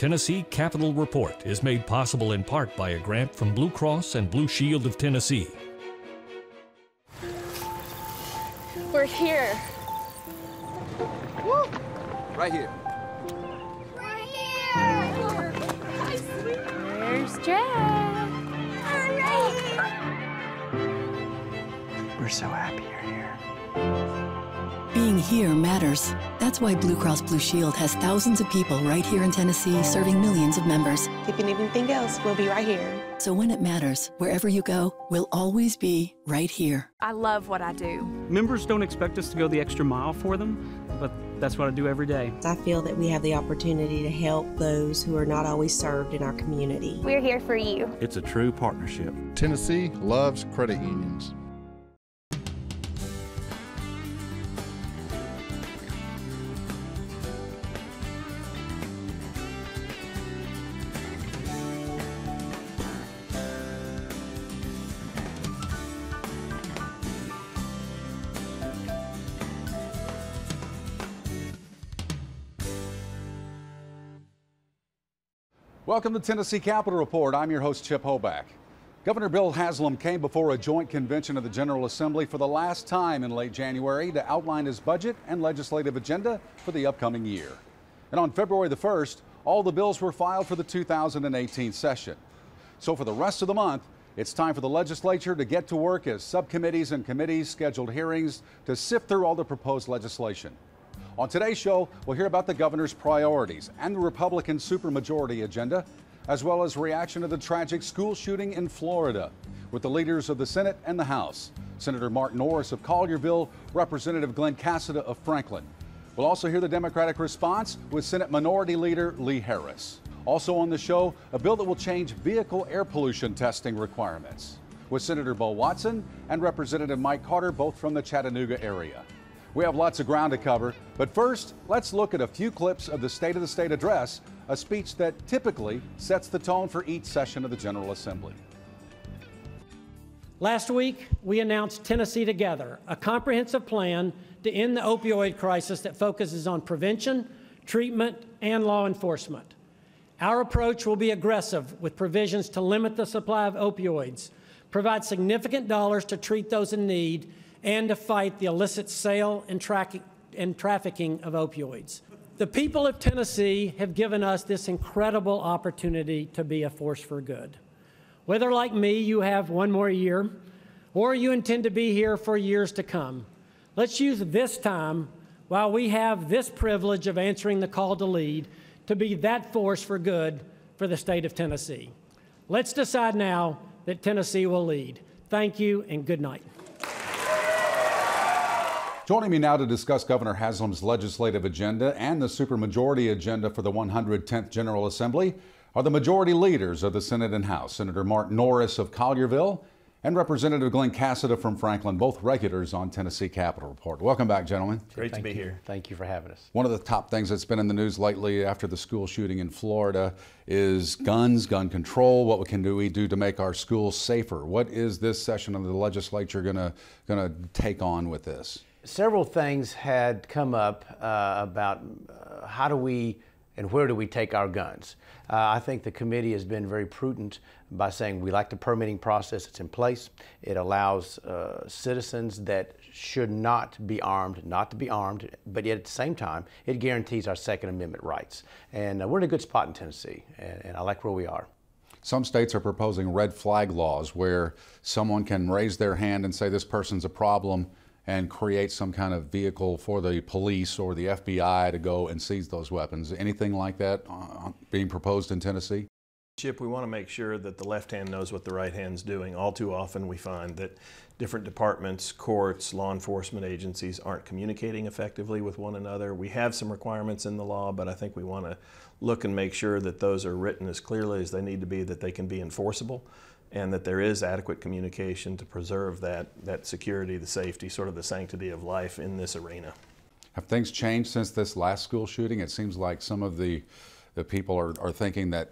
Tennessee Capitol Report is made possible in part by a grant from Blue Cross and Blue Shield of Tennessee. We're here. Woo! Right here. We're here. Where's Jack? We're so happy you're here. Being here matters. That's why Blue Cross Blue Shield has thousands of people right here in Tennessee serving millions of members. If you need anything else, we'll be right here. So when it matters, wherever you go, we'll always be right here. I love what I do. Members don't expect us to go the extra mile for them, but that's what I do every day. I feel that we have the opportunity to help those who are not always served in our community. We're here for you. It's a true partnership. Tennessee loves credit unions. Welcome to Tennessee Capitol Report. I'm your host, Chip Hoback. Governor Bill Haslam came before a joint convention of the General Assembly for the last time in late January to outline his budget and legislative agenda for the upcoming year. And on February the 1st, all the bills were filed for the 2018 session. So for the rest of the month, it's time for the legislature to get to work as subcommittees and committees scheduled hearings to sift through all the proposed legislation. On today's show, we'll hear about the governor's priorities and the Republican supermajority agenda, as well as reaction to the tragic school shooting in Florida with the leaders of the Senate and the House, Senator Mark Norris of Collierville, Representative Glenn Cassada of Franklin. We'll also hear the Democratic response with Senate Minority Leader Lee Harris. Also on the show, a bill that will change vehicle air pollution testing requirements with Senator Bo Watson and Representative Mike Carter, both from the Chattanooga area. We have lots of ground to cover, but first, let's look at a few clips of the State of the State address, a speech that typically sets the tone for each session of the General Assembly. Last week, we announced Tennessee Together, a comprehensive plan to end the opioid crisis that focuses on prevention, treatment, and law enforcement. Our approach will be aggressive with provisions to limit the supply of opioids, provide significant dollars to treat those in need, and to fight the illicit sale and trafficking of opioids. The people of Tennessee have given us this incredible opportunity to be a force for good. Whether, like me, you have one more year, or you intend to be here for years to come, let's use this time, while we have this privilege of answering the call to lead, to be that force for good for the state of Tennessee. Let's decide now that Tennessee will lead. Thank you and good night. Joining me now to discuss Governor Haslam's legislative agenda and the supermajority agenda for the 110th General Assembly are the majority leaders of the Senate and House, Senator Mark Norris of Collierville and Representative Glenn Cassada from Franklin, both regulars on Tennessee Capitol Report. Welcome back, gentlemen. Great to be here. Thank you for having us. One of the top things that's been in the news lately after the school shooting in Florida is guns, gun control. What can we do to make our schools safer? What is this session of the legislature gonna take on with this? Several things had come up about how do we and where do we take our guns. I think the committee has been very prudent by saying we like the permitting process that's in place. It allows citizens that should not be armed, not to be armed, but yet at the same time, it guarantees our Second Amendment rights. And we're in a good spot in Tennessee, and I like where we are. Some states are proposing red flag laws where someone can raise their hand and say this person's a problem and create some kind of vehicle for the police or the FBI to go and seize those weapons. Anything like that being proposed in Tennessee? Chip, we want to make sure that the left hand knows what the right hand's doing. All too often we find that different departments, courts, law enforcement agencies aren't communicating effectively with one another. We have some requirements in the law, but I think we want to look and make sure that those are written as clearly as they need to be, that they can be enforceable, and that there is adequate communication to preserve that security, the safety, sort of the sanctity of life in this arena. Have things changed since this last school shooting? It seems like some of the people are thinking that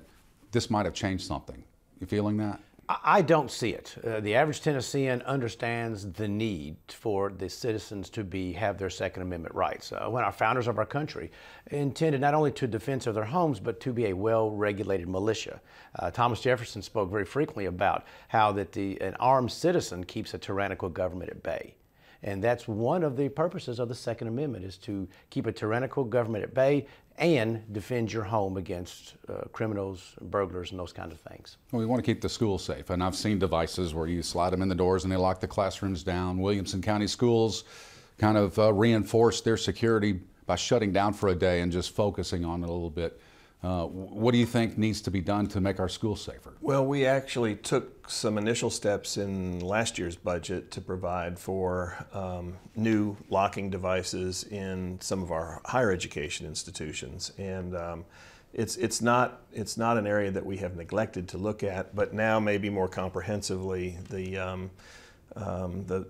this might have changed something. You feeling that? I don't see it. The average Tennessean understands the need for the citizens to have their Second Amendment rights. When our founders of our country intended not only to defense of their homes, but to be a well-regulated militia. Thomas Jefferson spoke very frequently about how that an armed citizen keeps a tyrannical government at bay. And that's one of the purposes of the Second Amendment, is to keep a tyrannical government at bay and defend your home against criminals, burglars, and those kinds of things. Well, we want to keep the schools safe, and I've seen devices where you slide them in the doors and they lock the classrooms down. Williamson County Schools kind of reinforced their security by shutting down for a day and just focusing on it a little bit. What do you think needs to be done to make our schools safer? Well, we actually took some initial steps in last year's budget to provide for new locking devices in some of our higher education institutions, and it's not an area that we have neglected to look at, but now maybe more comprehensively. The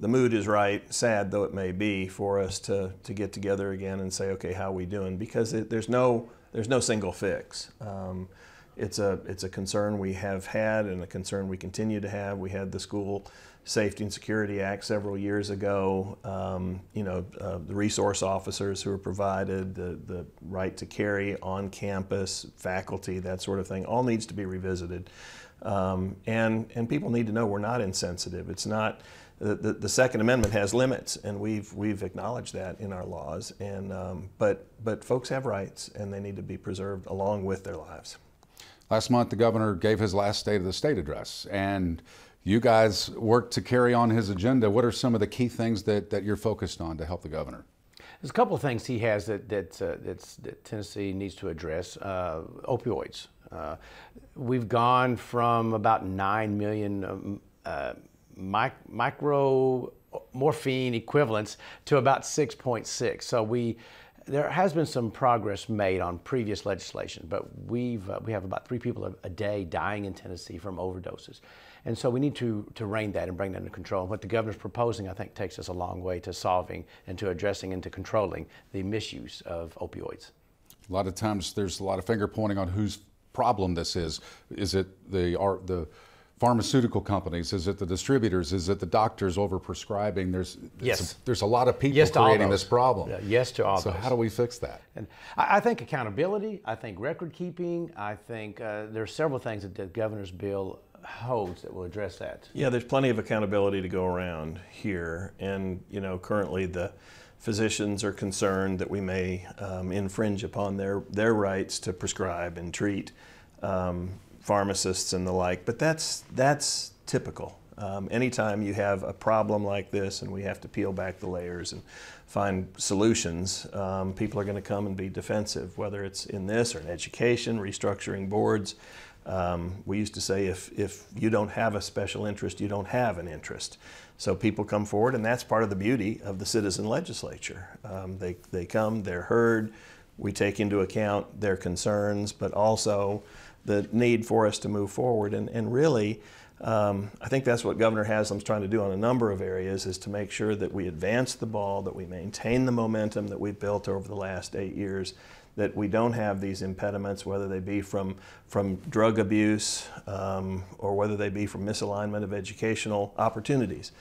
mood is right, sad though it may be, for us to get together again and say, okay, how are we doing? Because there's no single fix. It's a concern we have had and a concern we continue to have. We had the School Safety and Security Act several years ago. The resource officers who are provided, the right to carry on campus, faculty, that sort of thing, all needs to be revisited. And people need to know we're not insensitive. It's not. The Second Amendment has limits, and we've acknowledged that in our laws. And but folks have rights, and they need to be preserved along with their lives. Last month, the governor gave his last State of the State address, and you guys worked to carry on his agenda. What are some of the key things that you're focused on to help the governor? There's a couple of things he has that Tennessee needs to address. Opioids. We've gone from about 9 million micro morphine equivalents to about 6.6. So there has been some progress made on previous legislation, but we have about 3 people a day dying in Tennessee from overdoses. And so we need to rein that and bring that under control. And what the governor's proposing, I think, takes us a long way to solving and to addressing and to controlling the misuse of opioids. A lot of times there's a lot of finger pointing on whose problem this is. Is it the pharmaceutical companies? Is it the distributors? Is it the doctors overprescribing? There's a lot of people creating this problem. Yes to all So those. how do we fix that? And I think accountability, I think record keeping, I think there are several things that the governor's bill holds that will address that. Yeah, there's plenty of accountability to go around here, and currently the physicians are concerned that we may infringe upon their rights to prescribe and treat, pharmacists and the like, but that's typical. Anytime you have a problem like this and we have to peel back the layers and find solutions, people are going to come and be defensive, whether it's in this or in education, restructuring boards. We used to say if you don't have a special interest, you don't have an interest. So people come forward, and that's part of the beauty of the citizen legislature. They come, they're heard, we take into account their concerns, but also the need for us to move forward. And really, I think that's what Governor Haslam's trying to do on a number of areas, is to make sure that we advance the ball, that we maintain the momentum that we've built over the last 8 years, that we don't have these impediments, whether they be from drug abuse or whether they be from misalignment of educational opportunities.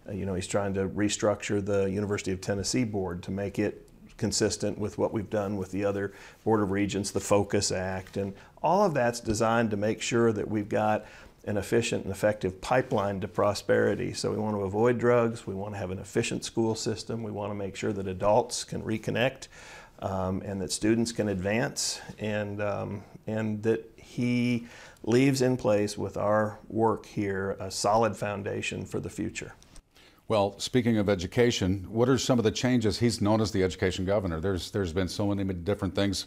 He's trying to restructure the University of Tennessee board to make it consistent with what we've done with the other Board of Regents, the Focus Act, and all of that's designed to make sure that we've got an efficient and effective pipeline to prosperity. So we want to avoid drugs, we want to have an efficient school system, we want to make sure that adults can reconnect and that students can advance, and that he leaves in place with our work here a solid foundation for the future. Well, speaking of education, what are some of the changes? He's known as the education governor. There's been so many different things,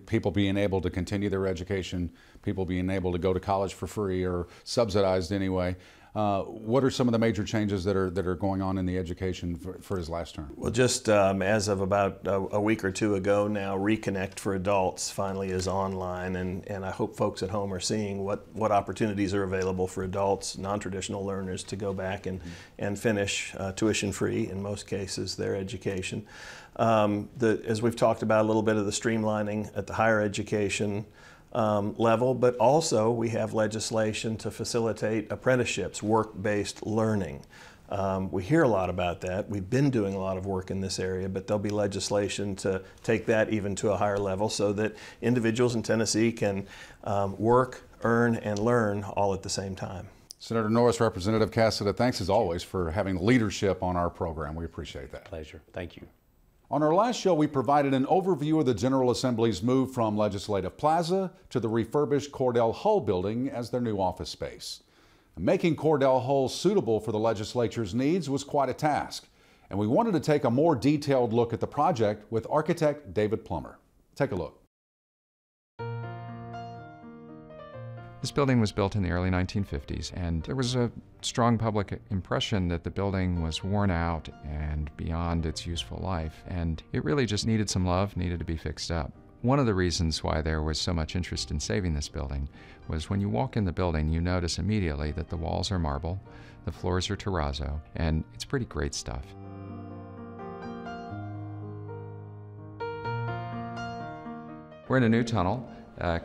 people being able to continue their education, people being able to go to college for free or subsidized anyway. What are some of the major changes that are going on in the education for his last term? Well, just as of about a week or two ago now, Reconnect for Adults finally is online, and I hope folks at home are seeing what opportunities are available for adults, non-traditional learners, to go back and finish tuition-free, in most cases, their education. As we've talked about a little bit of the streamlining at the higher education level, but also we have legislation to facilitate apprenticeships, work-based learning. We hear a lot about that. We've been doing a lot of work in this area, but there'll be legislation to take that even to a higher level so that individuals in Tennessee can work, earn, and learn all at the same time. Senator Norris, Representative Cassada, thanks as always for having leadership on our program. We appreciate that. Pleasure. Thank you. On our last show, we provided an overview of the General Assembly's move from Legislative Plaza to the refurbished Cordell Hull building as their new office space. Making Cordell Hull suitable for the legislature's needs was quite a task, and we wanted to take a more detailed look at the project with architect David Plummer. Take a look. This building was built in the early 1950s, and there was a strong public impression that the building was worn out and beyond its useful life, and it really just needed some love, needed to be fixed up. One of the reasons why there was so much interest in saving this building was when you walk in the building, you notice immediately that the walls are marble, the floors are terrazzo, and it's pretty great stuff. We're in a new tunnel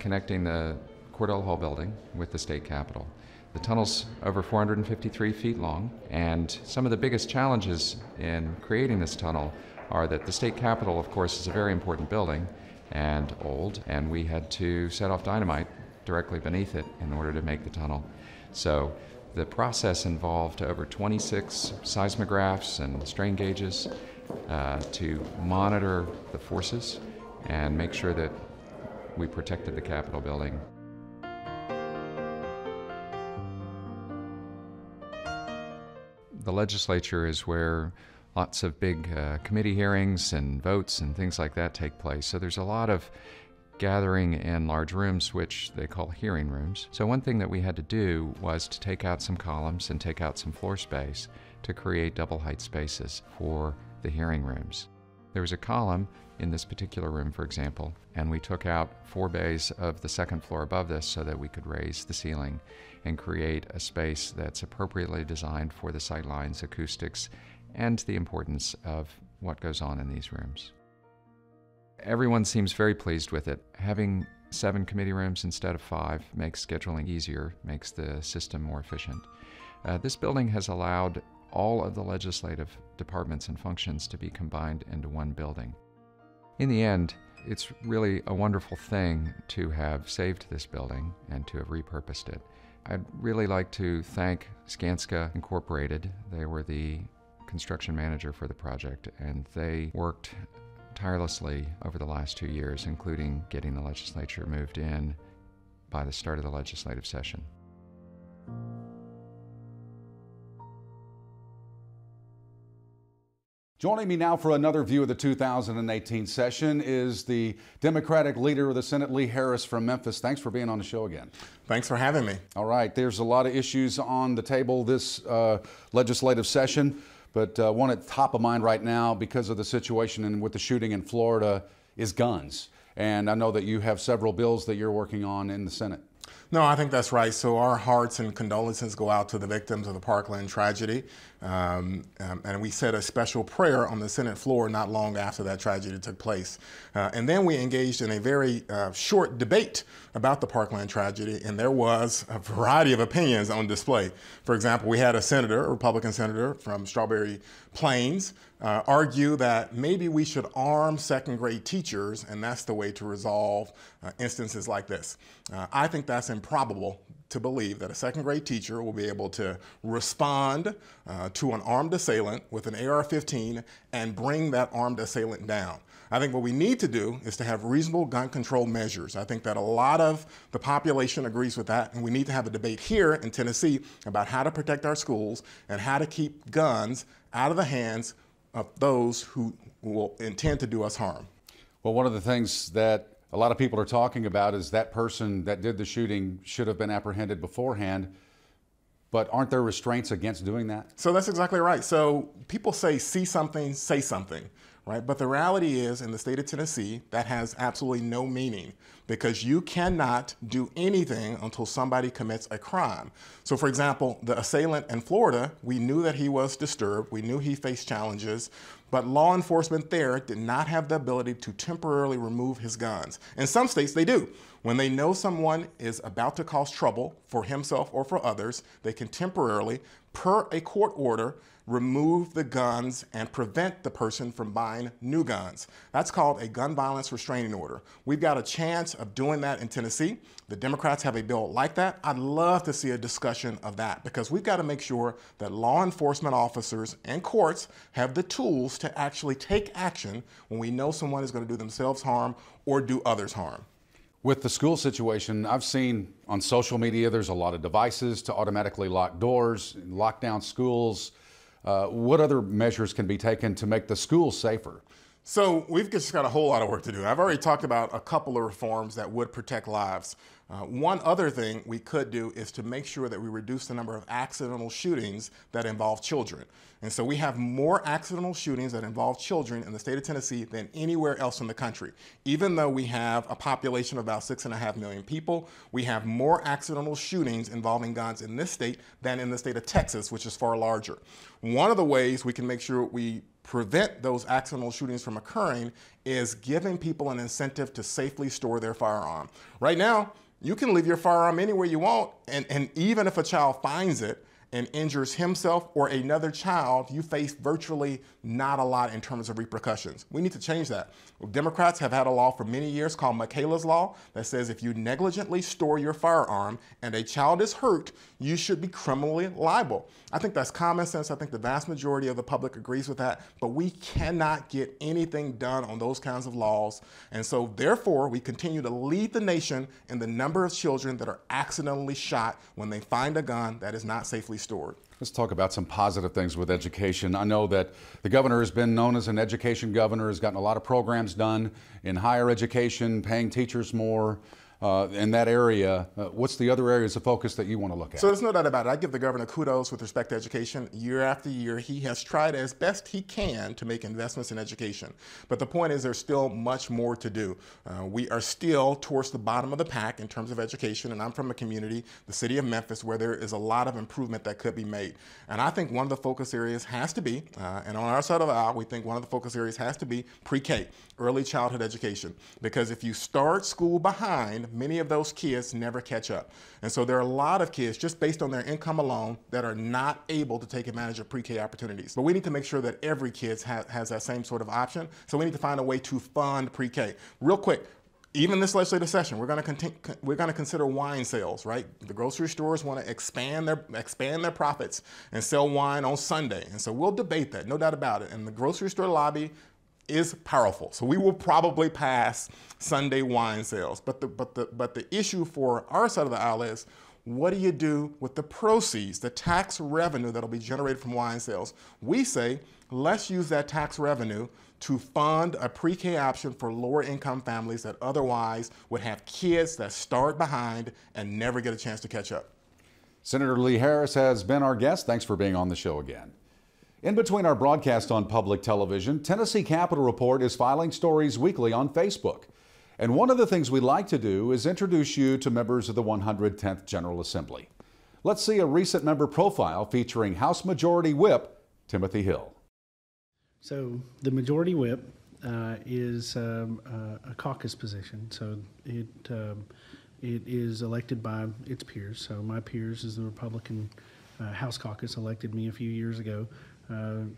connecting the Cordell Hull building with the state capitol. The tunnel's over 453 feet long, and some of the biggest challenges in creating this tunnel are that the state capitol, of course, is a very important building and old, and we had to set off dynamite directly beneath it in order to make the tunnel. So the process involved over 26 seismographs and strain gauges to monitor the forces and make sure that we protected the Capitol building. The legislature is where lots of big committee hearings and votes and things like that take place. So there's a lot of gathering in large rooms, which they call hearing rooms. So one thing that we had to do was to take out some columns and take out some floor space to create double height spaces for the hearing rooms. There was a column in this particular room, for example, and we took out 4 bays of the second floor above this so that we could raise the ceiling and create a space that's appropriately designed for the sightlines, acoustics, and the importance of what goes on in these rooms. Everyone seems very pleased with it. Having 7 committee rooms instead of 5 makes scheduling easier, makes the system more efficient. This building has allowed all of the legislative departments and functions to be combined into one building. In the end, it's really a wonderful thing to have saved this building and to have repurposed it. I'd really like to thank Skanska Incorporated. They were the construction manager for the project, and they worked tirelessly over the last 2 years, including getting the legislature moved in by the start of the legislative session. Joining me now for another view of the 2018 session is the Democratic leader of the Senate, Lee Harris from Memphis. Thanks for being on the show again. Thanks for having me. All right, there's a lot of issues on the table this legislative session, but one at top of mind right now because of the situation and with the shooting in Florida is guns. And I know that you have several bills that you're working on in the Senate. No, I think that's right. So our hearts and condolences go out to the victims of the Parkland tragedy. And we said a special prayer on the Senate floor not long after that tragedy took place. And then we engaged in a very short debate about the Parkland tragedy, and there was a variety of opinions on display. For example, we had a Republican senator from Strawberry Plains, argue that maybe we should arm second-grade teachers, and that's the way to resolve instances like this. I think that's improbable to believe that a second-grade teacher will be able to respond to an armed assailant with an AR-15 and bring that armed assailant down. I think what we need to do is to have reasonable gun control measures. I think that a lot of the population agrees with that, and we need to have a debate here in Tennessee about how to protect our schools and how to keep guns out of the hands of those who will intend to do us harm. Well, one of the things that a lot of people are talking about is that person that did the shooting should have been apprehended beforehand, but aren't there restraints against doing that? So that's exactly right. So people say, see something, say something. right? But the reality is, in the state of Tennessee, that has absolutely no meaning, because you cannot do anything until somebody commits a crime. So for example, the assailant in Florida, we knew that he was disturbed, we knew he faced challenges, but law enforcement there did not have the ability to temporarily remove his guns. In some states, they do. When they know someone is about to cause trouble for himself or for others, they can temporarily, per a court order, remove the guns and prevent the person from buying new guns. That's called a gun violence restraining order. We've got a chance of doing that in Tennessee. The Democrats have a bill like that. I'd love to see a discussion of that, because we've got to make sure that law enforcement officers and courts have the tools to actually take action when we know someone is going to do themselves harm or do others harm. With the school situation, I've seen on social media there's a lot of devices to automatically lock doors, lock down schools. What other measures can be taken to make the schools safer? So we've just got a whole lot of work to do. I've already talked about a couple of reforms that would protect lives. One other thing we could do is to make sure that we reduce the number of accidental shootings that involve children. And so we have more accidental shootings that involve children in the state of Tennessee than anywhere else in the country. Even though we have a population of about 6.5 million people, we have more accidental shootings involving guns in this state than in the state of Texas, which is far larger. One of the ways we can make sure we prevent those accidental shootings from occurring is giving people an incentive to safely store their firearm. Right now, you can leave your firearm anywhere you want, and even if a child finds it and injures himself or another child, you face virtually not a lot in terms of repercussions. We need to change that. Democrats have had a law for many years called Michaela's Law that says if you negligently store your firearm and a child is hurt, you should be criminally liable. I think that's common sense. I think the vast majority of the public agrees with that, but we cannot get anything done on those kinds of laws. And so therefore, we continue to lead the nation in the number of children that are accidentally shot when they find a gun that is not safely stored. Let's talk about some positive things with education. I know that the governor has been known as an education governor, has gotten a lot of programs done in higher education, paying teachers more. In that area, what's the other areas of focus that you want to look at? So there's no doubt about it. I give the governor kudos with respect to education. Year after year, he has tried as best he can to make investments in education. But the point is there's still much more to do. We are still towards the bottom of the pack in terms of education, and I'm from a community, the city of Memphis, where there is a lot of improvement that could be made. And I think one of the focus areas has to be, and on our side of the aisle, we think one of the focus areas has to be pre-K, early childhood education. Because if you start school behind, many of those kids never catch up. And so there are a lot of kids, just based on their income alone, that are not able to take advantage of pre-K opportunities. But we need to make sure that every kid has that same sort of option. So we need to find a way to fund pre-K. Real quick, even this legislative session, we're going to consider wine sales, right? The grocery stores want to expand their profits and sell wine on Sunday. And so we'll debate that, no doubt about it. And the grocery store lobby is powerful. So we will probably pass Sunday wine sales. But the issue for our side of the aisle is, what do you do with the proceeds, the tax revenue that'll be generated from wine sales? We say, let's use that tax revenue to fund a pre-K option for lower income families that otherwise would have kids that start behind and never get a chance to catch up. Senator Lee Harris has been our guest. Thanks for being on the show again. In between our broadcast on public television, Tennessee Capitol Report is filing stories weekly on Facebook. And one of the things we like to do is introduce you to members of the 110th General Assembly. Let's see a recent member profile featuring House Majority Whip Timothy Hill. So the Majority Whip is a caucus position. So it is elected by its peers. So my peers is the Republican House Caucus elected me a few years ago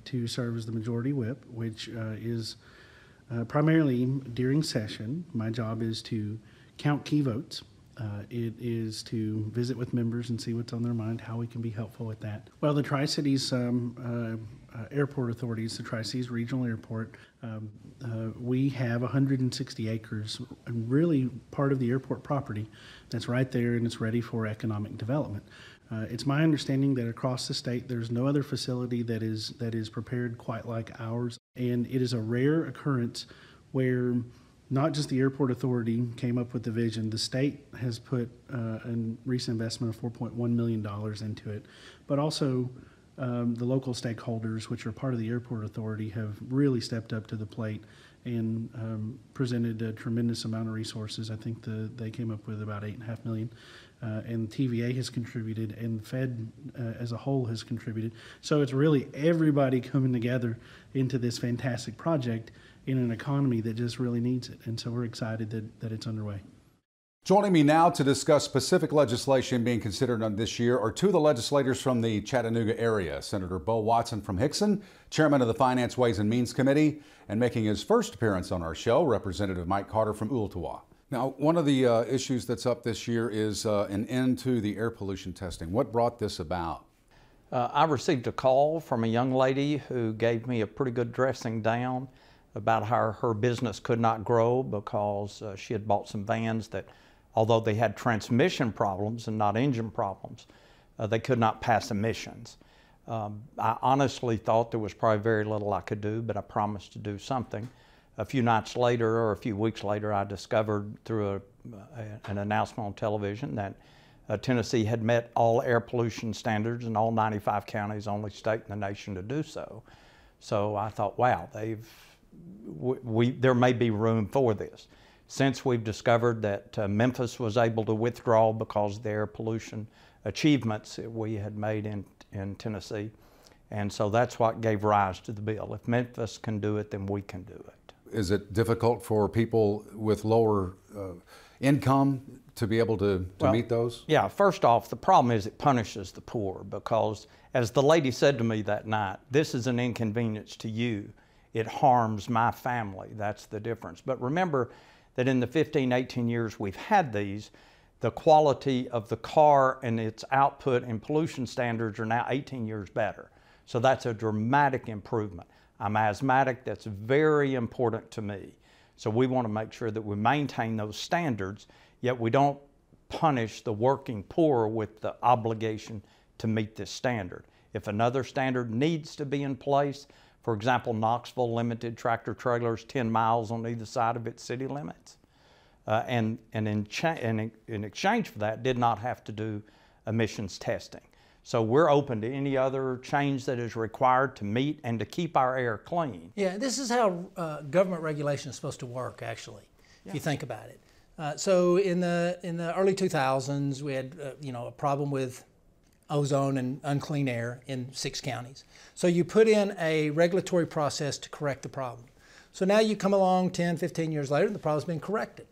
to serve as the Majority Whip, which is primarily during session. My job is to count key votes. It is to visit with members and see what's on their mind, how we can be helpful with that. Well, the Tri-Cities airport authorities, the Tri-Cities Regional Airport, we have 160 acres, and really part of the airport property that's right there and it's ready for economic development. It's my understanding that across the state there's no other facility that is prepared quite like ours, and it is a rare occurrence where not just the airport authority came up with the vision, the state has put a recent investment of $4.1 million into it, but also the local stakeholders, which are part of the airport authority, have really stepped up to the plate and presented a tremendous amount of resources. I think they came up with about $8.5 million. And TVA has contributed, and Fed as a whole has contributed. So it's really everybody coming together into this fantastic project in an economy that just really needs it. And so we're excited that it's underway. Joining me now to discuss specific legislation being considered on this year are two of the legislators from the Chattanooga area. Senator Bo Watson from Hickson, chairman of the Finance, Ways and Means Committee, and making his first appearance on our show, Representative Mike Carter from Ooltewah. Now, one of the issues that's up this year is an end to the air pollution testing. What brought this about? I received a call from a young lady who gave me a pretty good dressing down about how her business could not grow because she had bought some vans that, although they had transmission problems and not engine problems, they could not pass emissions. I honestly thought there was probably very little I could do, but I promised to do something. A few nights later, or a few weeks later, I discovered through an announcement on television that Tennessee had met all air pollution standards in all 95 counties, only state in the nation to do so. So I thought, wow, there may be room for this. Since we've discovered that Memphis was able to withdraw because of the air pollution achievements that we had made in Tennessee. And so that's what gave rise to the bill. If Memphis can do it, then we can do it. Is it difficult for people with lower income to be able to meet those? Yeah, first off, the problem is it punishes the poor because, as the lady said to me that night, this is an inconvenience to you. It harms my family. That's the difference. But remember that in the 15, 18 years we've had these, the quality of the car and its output and pollution standards are now 18 years better. So that's a dramatic improvement. I'm asthmatic, that's very important to me. So we want to make sure that we maintain those standards, yet we don't punish the working poor with the obligation to meet this standard. If another standard needs to be in place, for example, Knoxville limited tractor trailers 10 miles on either side of its city limits, and in exchange for that did not have to do emissions testing. So we're open to any other change that is required to meet and to keep our air clean. Yeah, this is how government regulation is supposed to work, actually, if you think about it. So in the early 2000s, we had a problem with ozone and unclean air in 6 counties. So you put in a regulatory process to correct the problem. So now you come along 10, 15 years later, and the problem's been corrected.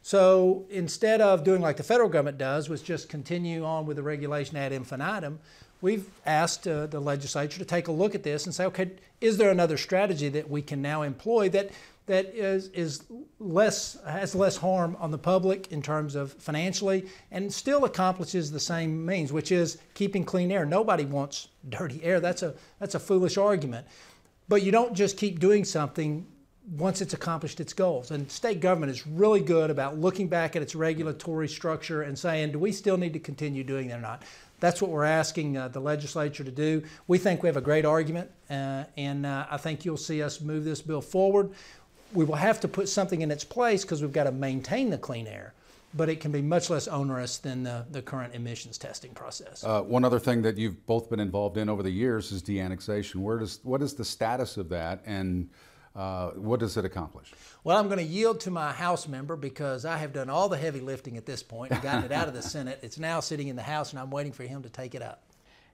So instead of doing like the federal government does, which just continue on with the regulation ad infinitum, we've asked the legislature to take a look at this and say, okay, is there another strategy that we can now employ that has less harm on the public in terms of financially and still accomplishes the same means, which is keeping clean air. Nobody wants dirty air. That's a foolish argument. But you don't just keep doing something once it's accomplished its goals. And state government is really good about looking back at its regulatory structure and saying, do we still need to continue doing that or not? That's what we're asking the legislature to do. We think we have a great argument, and I think you'll see us move this bill forward. We will have to put something in its place because we've got to maintain the clean air, but it can be much less onerous than the current emissions testing process. One other thing that you've both been involved in over the years is de-annexation. What is the status of that, and what does it accomplish? Well, I'm going to yield to my House member because I have done all the heavy lifting at this point and gotten it out of the Senate. It's now sitting in the House, and I'm waiting for him to take it up.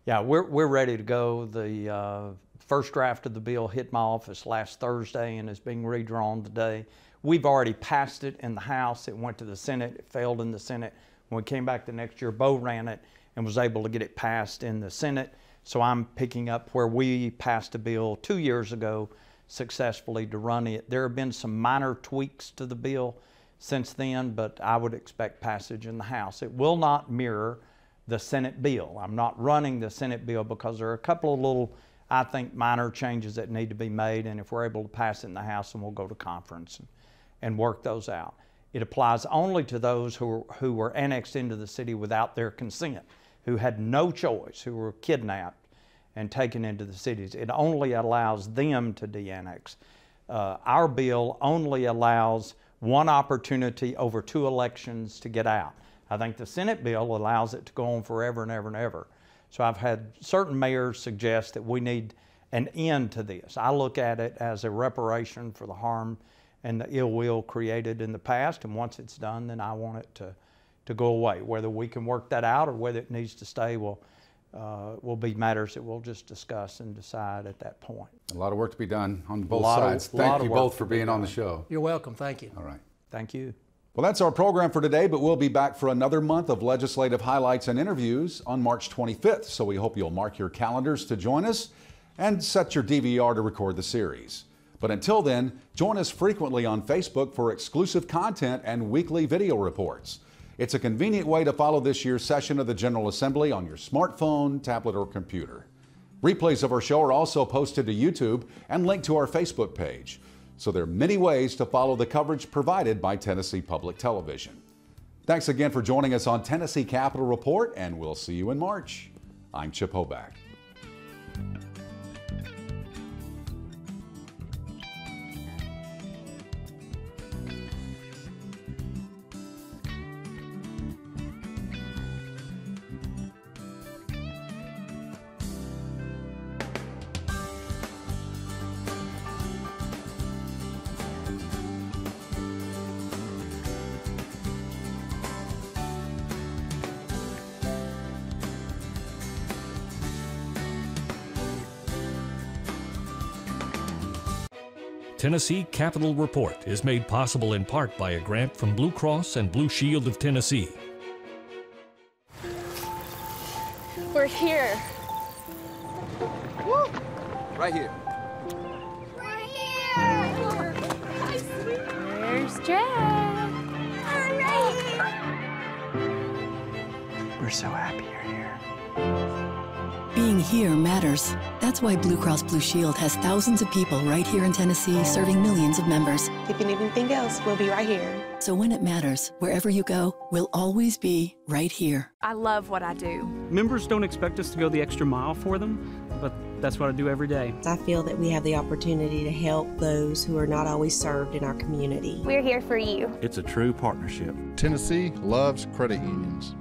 Yeah, we're ready to go. The first draft of the bill hit my office last Thursday and is being redrawn today. We've already passed it in the House. It went to the Senate. It failed in the Senate. When we came back the next year, Bo ran it and was able to get it passed in the Senate. So I'm picking up where we passed a bill 2 years ago successfully to run it. There have been some minor tweaks to the bill since then, but I would expect passage in the House. It will not mirror the Senate bill. I'm not running the Senate bill because there are a couple of little, I think, minor changes that need to be made, and if we're able to pass it in the House, then we'll go to conference and work those out. It applies only to those who were annexed into the city without their consent, who had no choice, who were kidnapped and taken into the cities. It only allows them to de-annex. Our bill only allows one opportunity over 2 elections to get out. I think the Senate bill allows it to go on forever and ever and ever. So I've had certain mayors suggest that we need an end to this. I look at it as a reparation for the harm and the ill will created in the past, and once it's done, then I want it to go away. Whether we can work that out or whether it needs to stay will be matters that we'll just discuss and decide at that point. A lot of work to be done on both sides. Thank you both for being on the show. You're welcome. Thank you. All right. Thank you. Well, that's our program for today, but we'll be back for another month of legislative highlights and interviews on March 25th. So we hope you'll mark your calendars to join us and set your DVR to record the series. But until then, join us frequently on Facebook for exclusive content and weekly video reports. It's a convenient way to follow this year's session of the General Assembly on your smartphone, tablet, or computer. Replays of our show are also posted to YouTube and linked to our Facebook page. So there are many ways to follow the coverage provided by Tennessee Public Television. Thanks again for joining us on Tennessee Capitol Report, and we'll see you in March. I'm Chip Hoback. Tennessee Capitol Report is made possible in part by a grant from Blue Cross and Blue Shield of Tennessee. We're here. Woo! Right here. We're here. There's Jack. We're so happy you're here. Being here matters. That's why Blue Cross Blue Shield has thousands of people right here in Tennessee serving millions of members. If you need anything else, we'll be right here. So when it matters, wherever you go, we'll always be right here. I love what I do. Members don't expect us to go the extra mile for them, but that's what I do every day. I feel that we have the opportunity to help those who are not always served in our community. We're here for you. It's a true partnership. Tennessee loves credit unions.